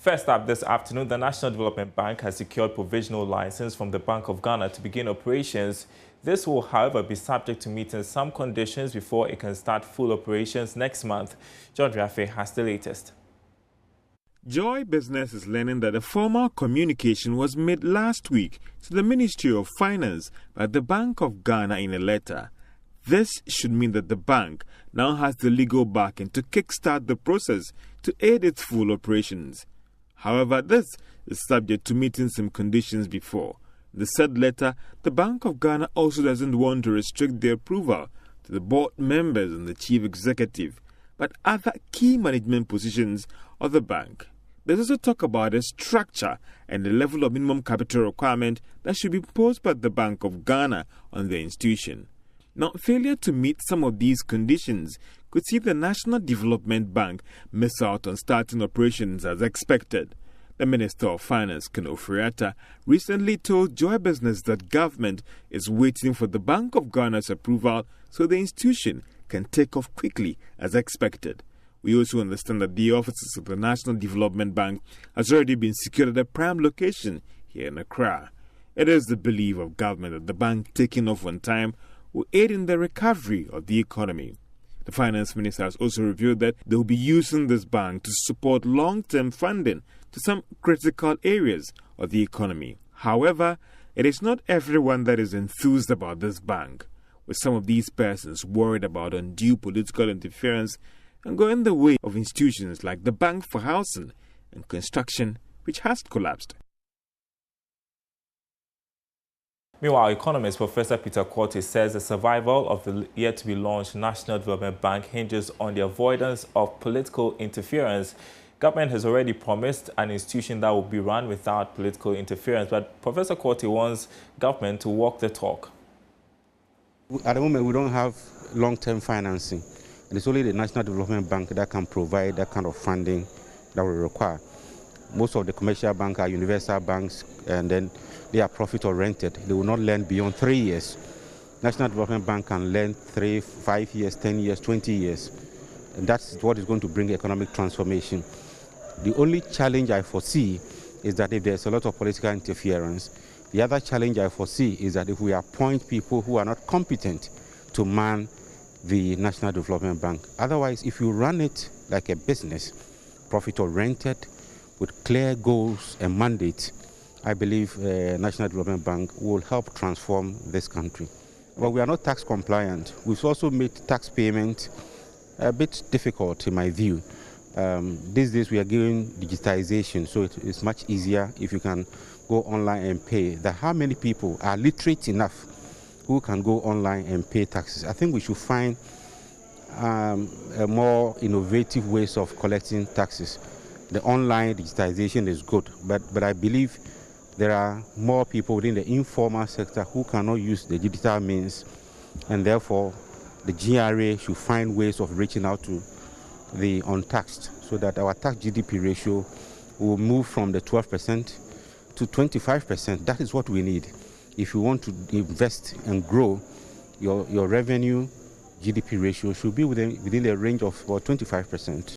First up this afternoon, the National Development Bank has secured provisional license from the Bank of Ghana to begin operations. This will, however, be subject to meeting some conditions before it can start full operations next month. John Rafe has the latest. Joy Business is learning that a formal communication was made last week to the Ministry of Finance by the Bank of Ghana in a letter. This should mean that the bank now has the legal backing to kickstart the process to aid its full operations. However, this is subject to meeting some conditions before. In the said letter, the Bank of Ghana also doesn't want to restrict the approval to the board members and the chief executive, but other key management positions of the bank. There's also talk about the structure and the level of minimum capital requirement that should be imposed by the Bank of Ghana on the institution. Now, failure to meet some of these conditions could see the National Development Bank miss out on starting operations as expected. The Minister of Finance, Ken Ofori-Atta, recently told Joy Business that government is waiting for the Bank of Ghana's approval so the institution can take off quickly as expected. We also understand that the offices of the National Development Bank has already been secured at a prime location here in Accra. It is the belief of government that the bank taking off on time will aid in the recovery of the economy. The Finance Minister has also revealed that they will be using this bank to support long-term funding to some critical areas of the economy. However, it is not everyone that is enthused about this bank, with some of these persons worried about undue political interference and going the way of institutions like the Bank for Housing and Construction, which has collapsed. Meanwhile, economist Professor Peter Quartey says the survival of the yet-to-be-launched National Development Bank hinges on the avoidance of political interference. Government has already promised an institution that will be run without political interference, but Professor Quartey wants government to walk the talk. At the moment, we don't have long-term financing. And it's only the National Development Bank that can provide that kind of funding that we require. Most of the commercial banks are universal banks, and then they are profit-oriented. They will not lend beyond 3 years. National Development Bank can lend 3, 5 years, 10 years, 20 years. And that's what is going to bring economic transformation. The only challenge I foresee is that if there's a lot of political interference, the other challenge I foresee is that if we appoint people who are not competent to man the National Development Bank. Otherwise, if you run it like a business, profit-oriented, with clear goals and mandates, I believe National Development Bank will help transform this country. But we are not tax compliant. We've also made tax payment a bit difficult in my view. These days we are giving digitization, so it's much easier if you can go online and pay. How many people are literate enough who can go online and pay taxes? I think we should find more innovative ways of collecting taxes. The online digitization is good, but I believe there are more people within the informal sector who cannot use the digital means, and therefore the GRA should find ways of reaching out to the untaxed so that our tax GDP ratio will move from the 12% to 25%. That is what we need. If you want to invest and grow, your revenue GDP ratio should be within the range of about 25%.